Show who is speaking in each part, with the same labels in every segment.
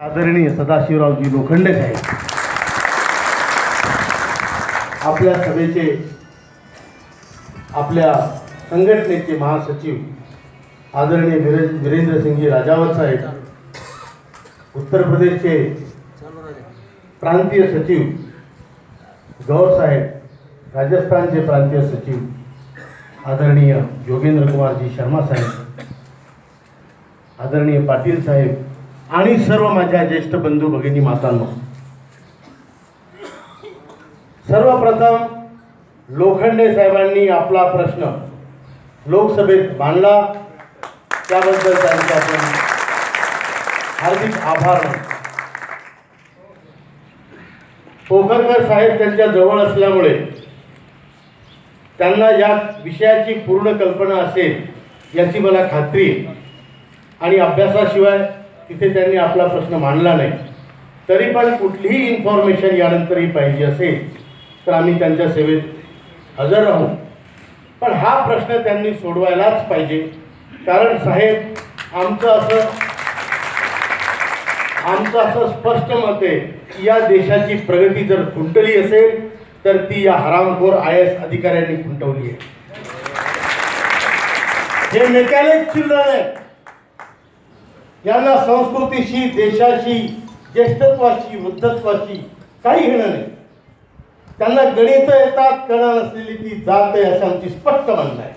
Speaker 1: आदरणीय सदाशिवरावजी लोखंडे साहेब, आपल्या सभेचे, आपल्या संघटनेचे महासचिव आदरणीय वीरेंद्र सिंहजी राजावत साहेब, उत्तर प्रदेशचे प्रांतीय सचिव गौर साहेब, राजस्थानचे प्रांतीय सचिव आदरणीय योगेंद्र कुमारजी शर्मा साहेब, आदरणीय पाटील साहेब आणि सर्व माझ्या ज्येष्ठ बंधू भगिनी मातांनो, सर्वप्रथम लोखंडे साहेबांनी आपला प्रश्न लोकसभेत मांडला त्याबद्दल त्यांचे आपण हार्दिक आभार मानतो. पोखरकर साहेब त्यांच्या जवळ असल्यामुळे त्यांना या विषयाची पूर्ण कल्पना असेल याची मला खात्री आहे आणि अभ्यासाशिवाय तिथे त्यांनी आपला प्रश्न मांडला नाही. तरी पण कुठलीही इन्फॉर्मेशन यानंतरही पाहिजे असेल तर आम्ही त्यांच्या सेवेत हजर राहू. पण हा प्रश्न त्यांनी सोडवायलाच पाहिजे, कारण साहेब आमचं असं स्पष्ट मत आहे की या देशाची प्रगती जर खुंटली असेल तर ती या हरामखोर IAS अधिकाऱ्यांनी खुंटवली आहे. हे मेकॅनिक चिल्ड्रन आहेत, यांना संस्कृतीशी, देशाशी, ज्येष्ठत्वाशी, वृद्धत्वाशी काही घेणं नाही. त्यांना गणित येतात, कणा नसलेली ती जात आहे असं आमची स्पष्ट म्हणणं आहे.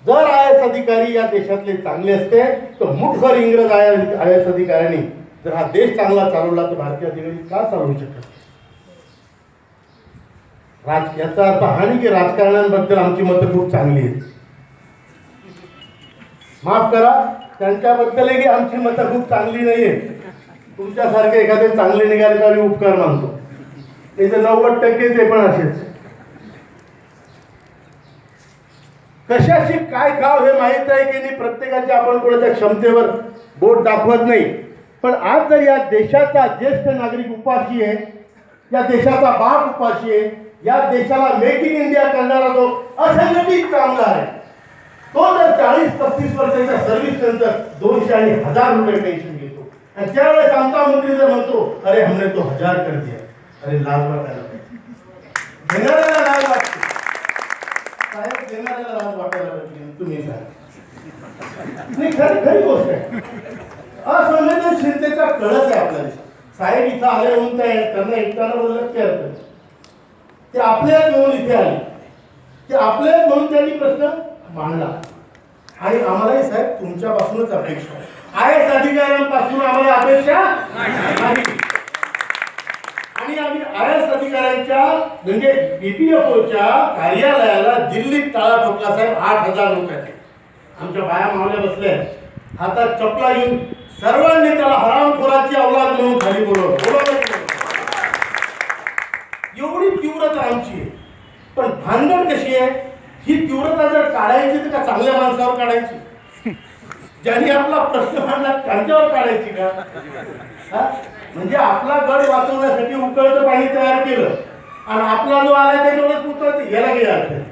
Speaker 1: जर IAS अधिकारी या देशातले चांगले असते तर मुठभर इंग्रज IAS अधिकाऱ्यांनी जर हा देश चांगला चालवला तर भारतीय अधिकारी का चालवू शकत? याचा अर्थ हा नाही की राजकारण्यांबद्दल आमची मतं खूप चांगली आहेत. माफ करा, त्यांच्याबद्दलही आमची मतं खूप चांगली नाही आहे. तुमच्यासारखे एखादे चांगले निघाले तर आम्ही उपकार मानतो, नाही तर 90% ते पण असेच. कशाशी काय गाव हे माहीत आहे की नाही प्रत्येकाच्या, आपण कोणाच्या क्षमतेवर बोट दाखवत नाही. पण आज जर या देशाचा ज्येष्ठ नागरिक उपाशी आहे, या देशाचा बाप उपाशी आहे, या देशाला मेक इन इंडिया करणारा जो असंघटित कामगार आहे, तो जर 40-35 वर्षाच्या सर्व्हिस नंतर 200 आणि 1000 रुपये पेन्शन घेतो आणि त्यावेळेस आमचा मंत्री जर म्हणतो अरे हमने तो 1000 कर दिया, अरे लाज वाटायला पाहिजे. घेणाऱ्याला लाज वाटते साहेब, घेणाऱ्याला लाज वाटायला पाहिजे. तुम्ही सांगा, नाही खरी गोष्ट आहे. असंवेदनशीलतेचा कळस आहे आपल्या देशात. साहेब इथं आले म्हणून त्यांना एकट्याला बोललं की अर्थ ते आपल्याच म्हणून इथे आले, ते आपल्याच म्हणून त्यांनी प्रश्न मांडला. आणि आम्हालाही साहेब तुमच्यापासूनच अपेक्षा आहे, IAS अधिकाऱ्यांपासून आम्हाला अपेक्षा नाही. आणि आम्ही IAS अधिकाऱ्यांच्या म्हणजे BPFOच्या कार्यालयाला दिल्लीत टाळा ठोकला साहेब 8000 रुपयाचे. आमच्या बाया मावल्या बसल्या हातात चपला घेऊन, सर्वांनी त्याला हरामखोराची अवलाद म्हणून खाली बोलवलं. एवढी तीव्रता आमची आहे. पण भानगड कशी आहे, ही तीव्रता जर काढायची तर का चांगल्या माणसावर काढायची, ज्यांनी आपला प्रश्न मांडला त्यांच्यावर काढायची का? म्हणजे आपला गड वाचवण्यासाठी उकळतं पाणी तयार केलं आणि आपला जो आला त्याच्यावरच उकळतं, याला काही अर्थ नाही.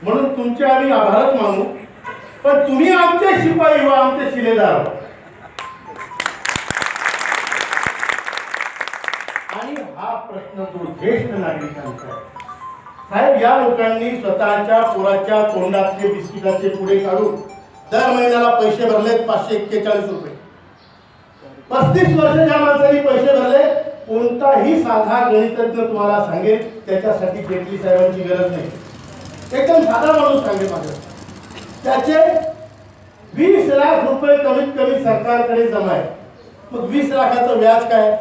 Speaker 1: म्हणून तुमचे आम्ही आभारच मानू, पण तुम्ही आमचे शिपाई व्हा, आमचे शिलेदार व्हा. आणि हा प्रश्न जो ज्येष्ठ नागरिकांचा आहे साहेब, या लोकांनी स्वतःच्या पोराच्या तोंडातले बिस्किटाचे पुढे काढून दर महिन्याला पैसे भरलेत 541 रुपये. 35 वर्ष ज्या माणसांनी पैसे भरले, कोणताही साधा गणितज्ञ तुम्हाला सांगेल त्याच्यासाठी जेटली साहेबांची गरज नाही. एकदम साधा माणूस सांगेल माझ्या, त्याचे 20 लाख रुपये कमीत कमी सरकारकडे जमा आहे. मग 20 लाखाचं व्याज काय?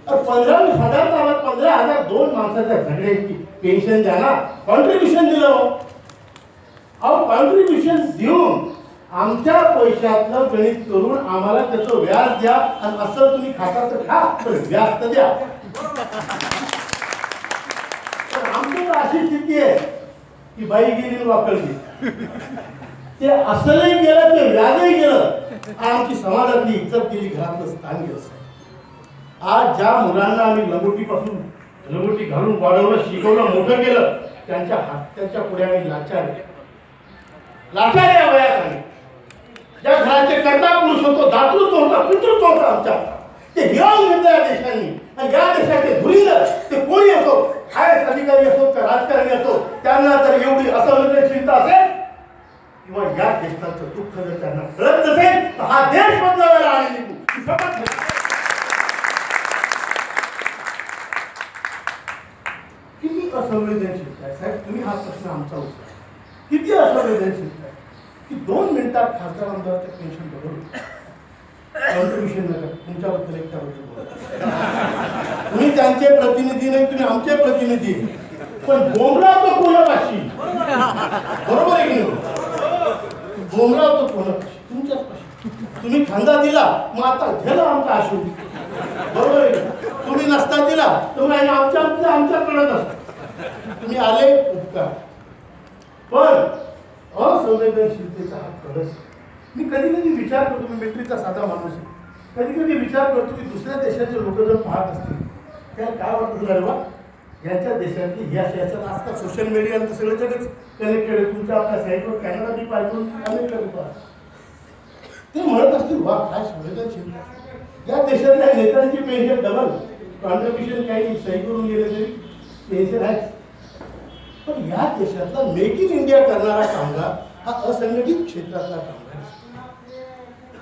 Speaker 1: 15,000 15,000 दोन माणसाच्या सगळ्यांची पेन्शन द्या ना, कॉन्ट्रीब्युशन दिलं. अहो कॉन्ट्रीब्युशन देऊन आमच्या पैशातलं गणित करून आम्हाला त्याचं व्याज द्या आणि असं तुम्ही खाता तर खा, पण व्याज तर द्या. पण आमची अशी स्थिती आहे की बाई गेली वाकळली, ते असलही गेलं ते व्याजही गेलं आणि आमची समाजातली इज्जत गेली, घरातलं स्थान गेलं. आज ज्या मुलांना आम्ही लंगोटी घालून वाढवलं, शिकवलं, मोठं केलं, त्यांच्या पुढे आम्ही लाचार या वयात आम्ही ज्या घराचे कर्ता पुरुष होतो, दातृत्व होता, पितृत्व होता आमच्या, ते हिरावून घेतलं या देशांनी. आणि या देशाचे धुरीधर ते कोणी असो, IAS अधिकारी असो का राजकारणी असो, त्यांना जर एवढी असंवेदनशीलता असेल किंवा या देशाचं दुःख जर त्यांना कळत नसेल तर हा देश बदलावायला आम्ही निघू. शपथ घेतो. किती असंवेदनशील आहे साहेब, तुम्ही हा प्रश्न आमचा उत्तर. किती असंवेदनशील आहे की 2 मिनिटात खासदार आमदाराच्या पेन्शन बघून कॉन्ट्रीब्युशन नका, तुमच्याबद्दल एक त्याबद्दल तुम्ही त्यांचे प्रतिनिधी नाही, तुम्ही आमचे प्रतिनिधी. पण बोमराव तो कोणापाशी, बरोबर आहे की नाही? बोमराव तो कोणापाशी, तुमच्याच पाशी. तुम्ही खांदा दिला मग आता झालं आमचा आशू, बरोबर आहे का? तुम्ही नसता दिला तुम्ही आमच्या कळत असत. तुम्ही आले उपकार, पण असंवेदनशीलतेचा हा कळस. मी कधी कधी विचार करतो, मी मिलिटरीचा साधा माणूस आहे, कधी कधी विचार करतो की दुसऱ्या देशाचे लोक जर पाहत असतील त्याला काय वाटतं, अरे वा यांच्या देशातली याच्या आजकाल सोशल मीडिया सगळं जगच कनेक्टेड आहे. तुमच्या आपल्या साईटवर कॅनडा बी पाहिजे कनेक्टेड होता. ते म्हणत असतील वा काय संवेदनशील. या देशातल्या नेत्यांची पेन्शन डबल, कॉन्ट्रीब्युशन काही सही करून गेले तरी पेन्शन आहे. पण या देशातला मेक इन इंडिया करणारा कामगार हा असंघटित क्षेत्रातला कामगार.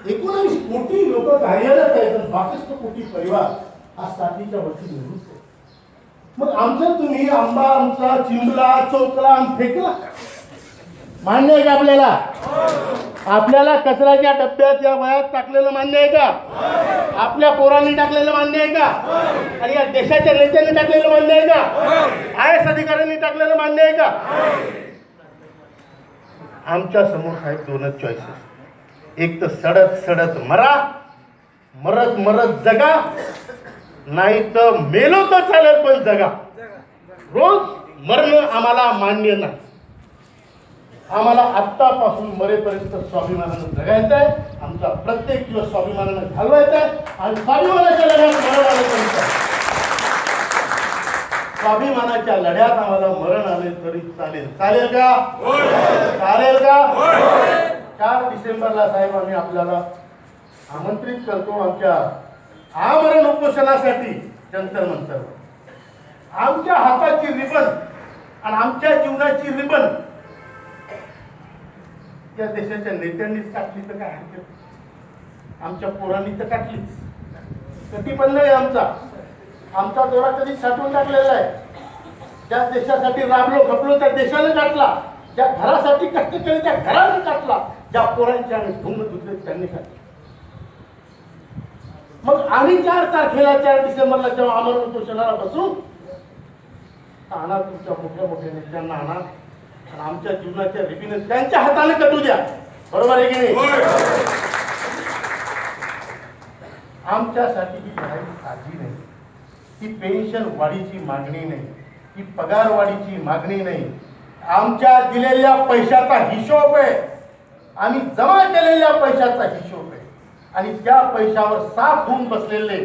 Speaker 1: 19 कोटी लोक कार्यरत आहेत, 62 कोटी परिवार हा साथीच्या वरती निवृत्त. मग आमचं तुम्ही आंबा आमचा चिंबला चौकला आम फेकला, मान्य आहे का आपल्याला? आपल्याला कचऱ्याच्या डब्यात या वयात टाकलेलं मान्य आहे का? आपल्या पोरांनी टाकलेलं मान्य आहे का? आणि या देशाच्या नेत्यांनी टाकलेलं मान्य आहे का? IAS अधिकाऱ्यांनी टाकलेलं मान्य आहे का? आमच्या समोर साहेब 2च चॉईसेस. एक तर सडत सडत मरा, मरत मरत जगा, नाही तर मेलो तर चालेल पण जगा. रोज मरणं आम्हाला मान्य नाही. आम्हाला आत्तापासून मरेपर्यंत स्वाभिमानानं जगायचं आहे. आमचा प्रत्येक दिवस स्वाभिमानानं घालवायचा आहे आणि स्वाभिमानाच्या लढ्यात मरण आलं तरी स्वाभिमानाच्या लढ्यात आम्हाला मरण आले तरी चालेल. चालेल का? चालेल का? 4 डिसेंबरला साहेब आम्ही आपल्याला आमंत्रित करतो आमच्या आमरण उपोषणासाठी जंतर मंतरवर. आमच्या हाताची रिबन आणि आमच्या जीवनाची रिबन या देशाच्या नेत्यांनीच काटली तर काय हरकत, आमच्या पोरांनी तर काटलीच. कटिबंध आहे आमचा दोरा कधी साठवून टाकलेला आहे. ज्या देशासाठी राबलो खपलो त्या देशाने काटला, ज्या घरासाठी कष्ट केले त्या घराने काटला, ज्या पोरांच्या आम्ही ढुंग धुतले त्यांनी काटले. मग आम्ही 4 तारखेला 4 डिसेंबरला जेव्हा आमरण उपोषणाला बसू, आणा तुमच्या मोठ्या मोठ्या नेत्यांना आणा आणि आमच्या जीवनाच्या रिबीने त्यांच्या हाताने कटू द्या. बरोबर आहे की नाही? आमच्यासाठी ही लढाई साधी नाही, ही पेन्शन वाढीची मागणी नाही, ही पगार वाढीची मागणी नाही. आमच्या दिलेल्या पैशाचा हिशोब आहे, आम्ही जमा केलेल्या पैशाचा हिशोब आहे. आणि त्या पैशावर साफ होऊन बसलेले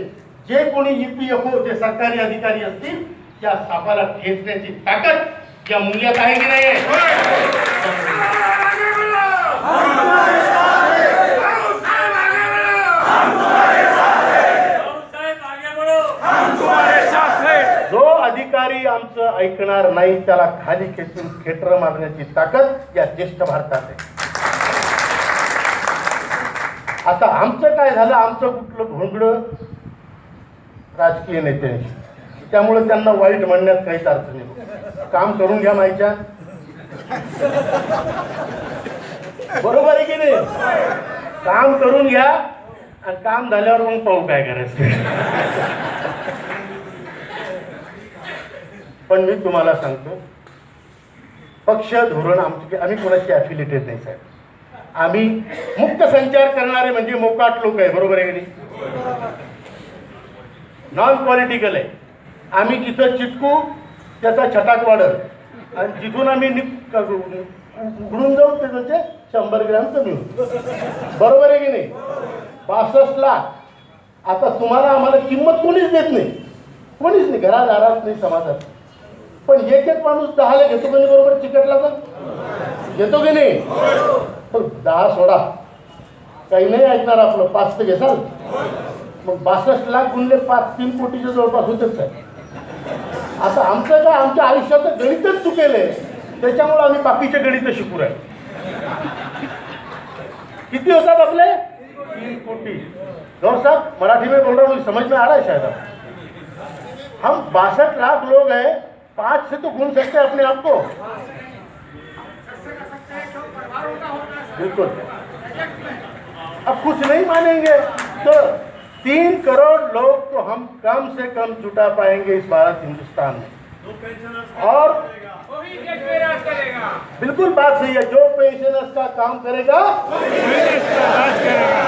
Speaker 1: जे कोणी EPFO जे सरकारी अधिकारी असतील त्या सापाला ठेचण्याची ताकद या मूल्यात आहे की नाही? जो अधिकारी आमचं ऐकणार नाही त्याला खाली खेचून खेटर मारण्याची ताकद या ज्येष्ठ भारतात आहे. आता आमचं काय झालं, आमचं कुठलं घोंगडं राजकीय नेत्यांशी, त्यामुळे त्यांना वाईट म्हणण्यात काहीच अर्थ नाही. काम करून घ्या माहिती, बरोबर आहे की नाही? काम करून घ्या आणि काम झाल्यावर मग पाहू काय करायचं. पण मी तुम्हाला सांगतो, पक्ष धोरण आम्ही कोणाची ॲफिलिएटेड नाही साहेब. आम्ही मुक्त संचार करणारे म्हणजे मोकाट लोक आहे. बरोबर आहे की नाही? नॉन पॉलिटिकल आहे. आम्ही जिथं चिटकू त्याचा छटाक वाढत आणि जिथून आम्ही उघडून जाऊ त्याचं ते 100 ग्रॅम कमी होतं. बरोबर आहे की नाही? 62 लाख आता तुम्हाला आम्हाला किंमत कोणीच देत नाही, कोणीच नाही, घरादारात नाही, समाजात. पण एक माणूस 10 घेतो की नाही? बरोबर चिकटला तर घेतो की नाही? 10 सोडा, काही नाही ऐकणार आपलं, 5 तर घेसाल. मग 62 लाख गुणले 3 कोटीच्या जवळपास होतेच आहे. आता आमचं काय, आमच्या आयुष्याचं गणितच चुकेल आहे, त्याच्यामुळे आम्ही बाकीचे गणित शिकू राहिले. किती होतात आपले? 3 कोटी. गौर साहब, मराठी में बोल रहा हूँ, मुझे समझ में आ रहा है शायद. हम 62 लाख लोग हैं, 5 से तो गुण सकते हैं अपने आप को. बिल्कुल. अब कुछ नहीं मानेंगे तो 3 करोड़ लोग तो हम कम से कम जुटा पाएंगे इस भारत हिंदुस्तान में. और बिल्कुल बात सही है, जो पेन्शनर्स का काम करेगा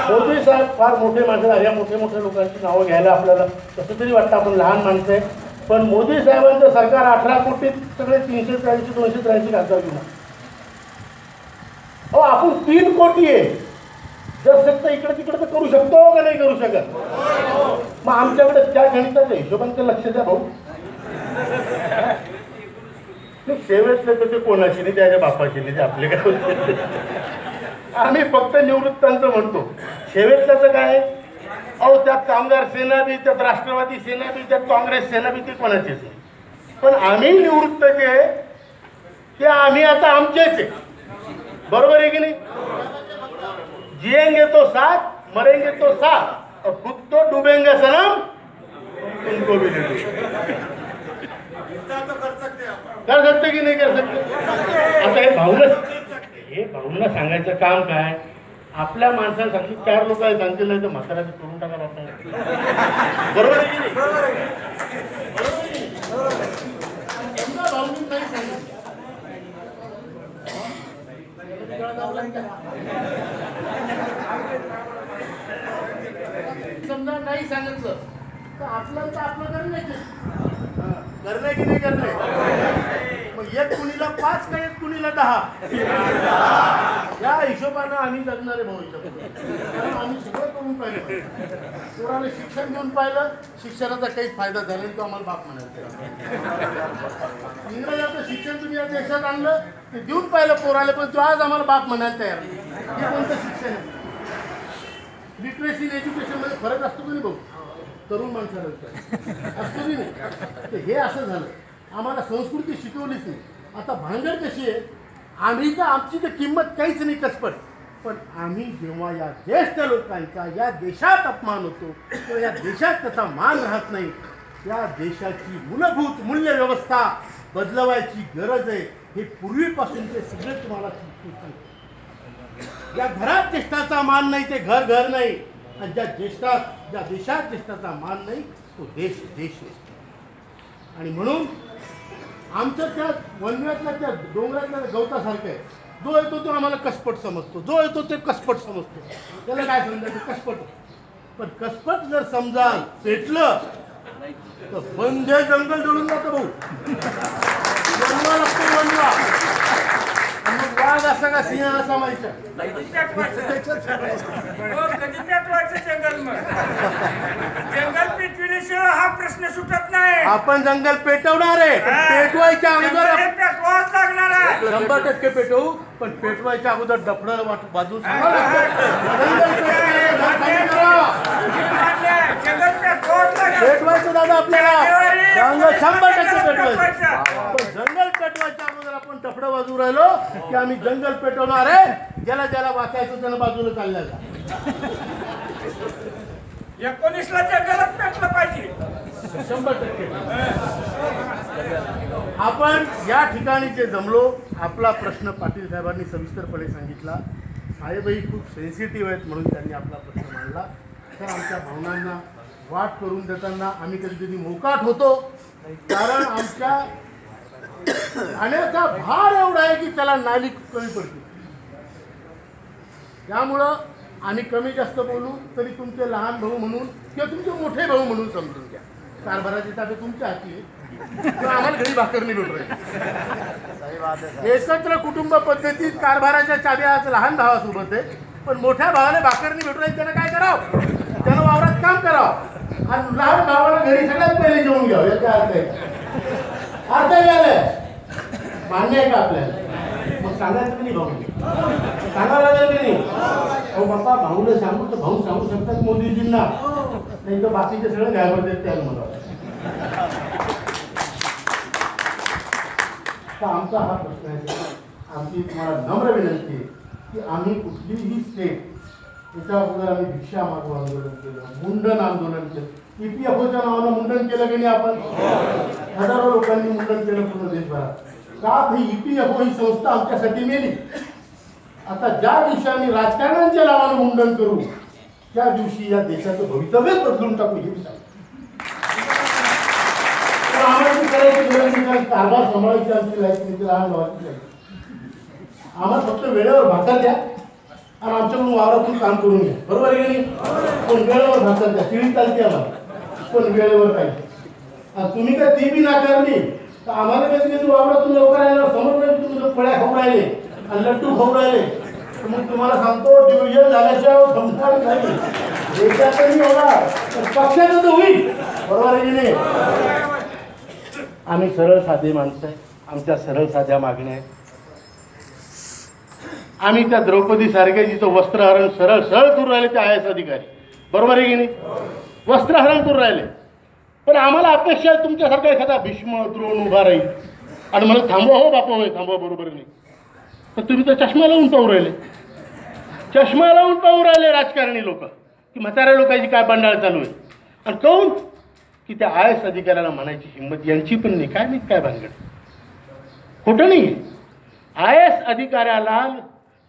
Speaker 1: मोदी साहेब फार मोठे माणसं झाले. मोठे मोठे लोकांची नावं घ्यायला आपल्याला कसं तरी वाटतं, आपण लहान माणसं आहे. पण मोदी साहेबांचं सरकार 18 कोटीत सगळे 383 283 खासदार घेऊन. हो, आपण 3 कोटी आहे. जर सत्ता इकडे तिकडे तर करू शकतो का नाही करू शकत? मग आमच्याकडे त्या गणिताच्या हिशोबाने लक्ष द्या भाऊ. सेवेतले तर ते कोणाची नाही, त्याच्या बापाची नाही, ते आपले काय. आम्ही फक्त निवृत्तांचं म्हणतो. सेवेतल्याचं काय? अहो, त्यात कामगार सेना बी, त्यात राष्ट्रवादी सेना बी, त्यात काँग्रेस सेना बी, ते कोणाचीच नाही. पण आम्ही निवृत्त जे ते आम्ही आता आमचेच आहे. बरोबर आहे की नाही? जिएंगे तो साथ, मरेंगे तो साथ, और खुद तो डूबेंगे सनम उनको भी ले लो. कर सकते की नाही कर सकते? आता हे भाऊंना सांगायचं काम काय? आपल्या माणसांसाठी 4 लोक सांगितलं तर म्हाताऱ्याचं करून टाकायला आपण. बरोबर आहे की नाही? भाऊंनी नाही सांगितलं. समजा नाही सांगितलं तर आपलं करणे की नाही करणे. मग 1 कुणीला 5 का 1 कुणीला 10 या हिशोबानं आम्ही जगणारे भविष्य. कारण आम्ही सगळं करून पाहिलं. पोराला शिक्षण देऊन पाहिलं, शिक्षणाचा काहीच फायदा झाला नाही, तो आम्हाला बाप म्हणायचा. इंग्रजाचं शिक्षण तुम्ही या देशात आणलं, ते देऊन पाहिलं पोराला, पण तो आज आम्हाला बाप म्हणायला तयार नाही. हे कोणतं शिक्षण आहे? लिटरेसी एज्युकेशन मध्ये फरक असतो की नाही भाऊ? तरुण माणसाला असतो की नाही? तर हे असं झालं. आम्हाला संस्कृती शिकवलीच नाही. आता भांडण कशी आहे, आम्ही तर आमची तर किंमत काहीच नाही कसपट. पण आम्ही जेव्हा या ज्येष्ठ लोकांचा या देशात अपमान होतो किंवा या देशात त्याचा मान राहत नाही, या देशाची मूलभूत मूल्य व्यवस्था बदलवायची गरज आहे. हे पूर्वीपासून ते सगळे तुम्हाला सांगतो. ज्या घरात ज्येष्ठाचा मान नाही ते घर नाही, आणि ज्या देशात ज्येष्ठाचा मान नाही तो देश नाही. आणि म्हणून आमचं त्या वनव्यातल्या त्या डोंगरातल्या गवतासारखं आहे. जो येतो तो आम्हाला कसपट समजतो, जो येतो ते कसपट समजतो. त्याला काय समजायचं? कसपट. पण कसपट जर समजा पेटलं तर बंदे जंगल जळून जातं भाऊ. जंगल असतो वनवा. मग वाघ असा का सिंह असा माहिती
Speaker 2: जंगल पेटविल्याशिवाय हा प्रश्न सुटत नाही.
Speaker 1: आपण जंगल पेटवणार आहे, पेटवायच्या अगोदर
Speaker 2: पेटवाच लागणार आहे.
Speaker 1: 100% पेटवू, पण पेटवायच्या अगोदर डफडं बाजू पेटवायचं दादा आपल्याला. जंगल 100% पेटवायचं. पण जंगल पेटवायच्या अगोदर आपण डफडं बाजू राहिलो की आम्ही जंगल पेटवणार आहे. ज्याला ज्याला वाचायचं त्याला बाजूला चालल्या जा.
Speaker 2: 19ला जंगलात पेटलं पाहिजे.
Speaker 1: 100%. आपण या ठिकाणी जे जमलो, आपला प्रश्न पाटील साहेबांनी सविस्तरपणे सांगितला. साहेबही खूप सेन्सिटिव्ह आहेत म्हणून त्यांनी आपला प्रश्न मांडला. तर आमच्या भावनांना वाट करून देताना आम्ही कधी कधी मोकाट होतो, कारण आमच्या खाण्याचा भार एवढा आहे की त्याला नाली कमी पडते. त्यामुळं आम्ही कमी जास्त बोलू तरी तुमचे लहान भाऊ म्हणून किंवा तुमचे मोठे भाऊ म्हणून समजून घ्या. कारभाराची ताबे तुमच्या हाती आहे, किंवा आम्हाला घरी भाकर नाही भेटू राहिली. एकत्र कुटुंब पद्धतीत कारभाराच्या चाब्या आज लहान भावासोबत आहे, पण मोठ्या भावाला भाकर नाही भेटू राहिली. त्यानं काय करावं? त्यानं वावरात काम करावं आणि लहान भावाला घरी सगळ्यात पहिले जेवून घ्यावं. याचा अर्थ आहे अर्थ झालं. मान्य आहे का आपल्याला? मग सांगायचं की नाही भाऊ? सांगावं लागेल की नाही? अहो बाप्पा, भाऊला सांगू तर भाऊ सांगू शकतात मोदीजींना. नाही तर बाकीचे सगळे घाबरतात त्याला मला. तर आमचा हा प्रश्न आहे. आमची तुम्हाला नम्र विनंती आहे की आम्ही कुठलीही स्टेट त्याच्या अगोदर आम्ही भिक्षा मागू आंदोलन केलं, मुंडन आंदोलन केलं. EPFOच्या नावानं मुंडन केलं की नाही आपण? हजारो लोकांनी मुंडन केलं पूर्ण देशभरात. का ही EPFO ही संस्था आमच्यासाठी मेली. आता ज्या दिवशी आम्ही राजकारण्यांच्या नावानं मुंडन करू त्या दिवशी या देशाचं भवितव्यच बदलून टाकू. हे आम्हाला करायची गरज नाही. कारभार सांभाळायची आमची लाईफ नाही, लहान भावाची लाईफ. आम्हाला फक्त वेळेवर भाकर द्या आणि आमच्याकडून वावरातून काम करून घ्या. बरोबर आहे की नाही? पण वेळेवर भाकर द्या. शिळी चालते आम्हाला, पण वेळेवर पाहिजे. आणि तुम्ही काय ती बी नाकारली तर आम्हाला कधी वावरातून लवकर यायला समजलं की तुम्ही फळ्या खाऊ राहिले आणि लड्डू खाऊ राहिले. तर मग तुम्हाला सांगतो डिव्हिजन झाल्याशिवाय संस्कार नाही. देशातही होणार, पक्षाचं तर होईल. बरोबर आहे की नाही? आम्ही सरळ साधे माणसं आहे. आमच्या सरळ साध्या मागण्या आहेत. आम्ही त्या द्रौपदी सारखे जिथं वस्त्रहरण सरळ सरळ करून राहिले ते IAS अधिकारी. बरोबर आहे की नाही? वस्त्रहरण करून राहिले. पण आम्हाला अपेक्षा आहे तुमच्यासारखा एखादा भीष्म द्रोण उभा राहील आणि मला थांबवा, हो बापा होय थांबवा, बरोबर नाही. पण तुम्ही तर चष्मा लावून पाहू राहिले. चष्मा लावून पाहू राहिले राजकारणी लोक की म्हाताऱ्या लोकांची काय बंडाळ चालू आहे. आणि काहून की त्या IAS अधिकाऱ्याला म्हणायची हिंमत यांची पण नाही. काय नाही काय भानगड. खोटं नाही. IAS अधिकाऱ्याला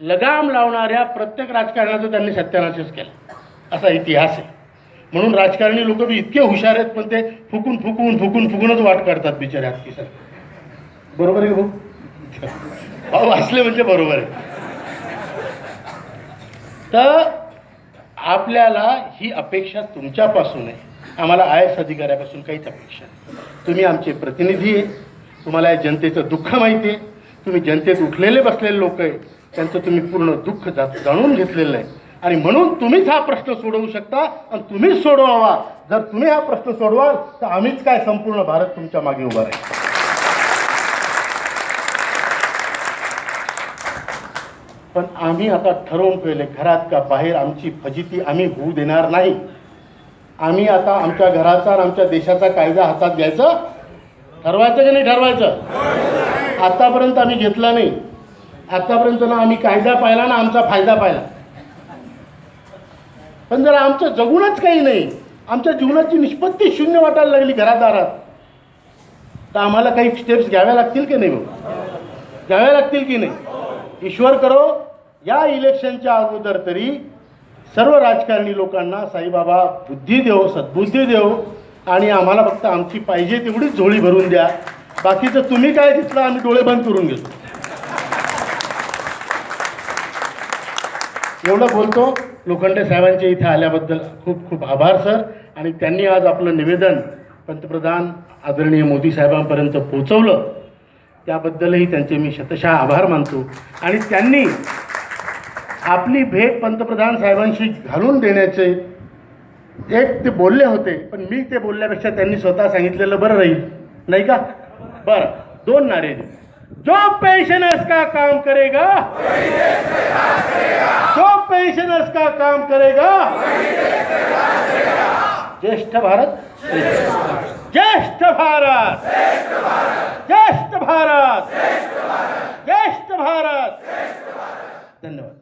Speaker 1: लगाम लावणाऱ्या प्रत्येक राजकारणाचा त्यांनी सत्यानाशच केला असा इतिहास आहे. म्हणून राजकारणी लोक बी इतके हुशार आहेत पण ते फुकूनच वाट काढतात बिचारे हातकी सर. बरोबर आहे भाऊ? भाऊ असले म्हणजे बरोबर आहे. तर आपल्याला ही अपेक्षा तुमच्यापासून आहे. आम्हाला IAS अधिकाऱ्यापासून काहीच अपेक्षा नाही. तुम्ही आमचे प्रतिनिधी आहे. तुम्हाला या जनतेचं दुःख माहिती आहे. तुम्ही जनतेत उठलेले बसलेले लोक आहे. त्यांचं तुम्ही पूर्ण दुःख जाणून घेतलेलं आहे आणि म्हणून तुम्हीच हा प्रश्न सोडवू शकता आणि तुम्हीच सोडवावा. जर तुम्ही हा प्रश्न सोडवाल तर आम्हीच काय संपूर्ण भारत तुमच्या मागे उभा राहील. पण आम्ही आता ठरवून ठेवले घरात का बाहेर आमची फजिती आम्ही होऊ देणार नाही. आम्ही आता आमच्या घराचा आणि आमच्या देशाचा कायदा हातात घ्यायचा. ठरवायचं की नाही ठरवायचं? आतापर्यंत आम्ही घेतला नाही. आतापर्यंत ना आम्ही कायदा पाहिला ना आमचा फायदा पाहिला. पण जर आमचं जगूनच काही नाही, आमच्या जीवनाची निष्पत्ती शून्य वाटायला लागली घरादारात, तर आम्हाला काही स्टेप्स घ्याव्या लागतील की नाही? घ्याव्या लागतील की नाही? ईश्वर करो या इलेक्शनच्या अगोदर तरी सर्व राजकारणी लोकांना साईबाबा बुद्धी देव, सद्बुद्धी देव आणि आम्हाला फक्त आमची पाहिजे तेवढीच झोळी भरून द्या. बाकीचं तुम्ही काय दिसलं आम्ही डोळे बंद करून घेतो. एवढं बोलतो. लोखंडे साहेबांच्या इथे आल्याबद्दल खूप खूप आभार सर. आणि त्यांनी आज आपलं निवेदन पंतप्रधान आदरणीय मोदी साहेबांपर्यंत पोहोचवलं त्याबद्दलही त्यांचे मी शतशः आभार मानतो. आणि त्यांनी आपली भेट पंतप्रधान साहेबांशी घालून देण्याचे एक ते बोलले होते, पण मी ते बोलल्यापेक्षा त्यांनी स्वतः सांगितलेलं बरं राहील नाही का? बरं, 2 नारे दे. जो पेंशनर्स का काम करेगा, जो पेंशनर्स का काम करेगा, ज्येष्ठ भारत, ज्येष्ठ भारत, ज्येष्ठ भारत, ज्येष्ठ भारत. धन्यवाद.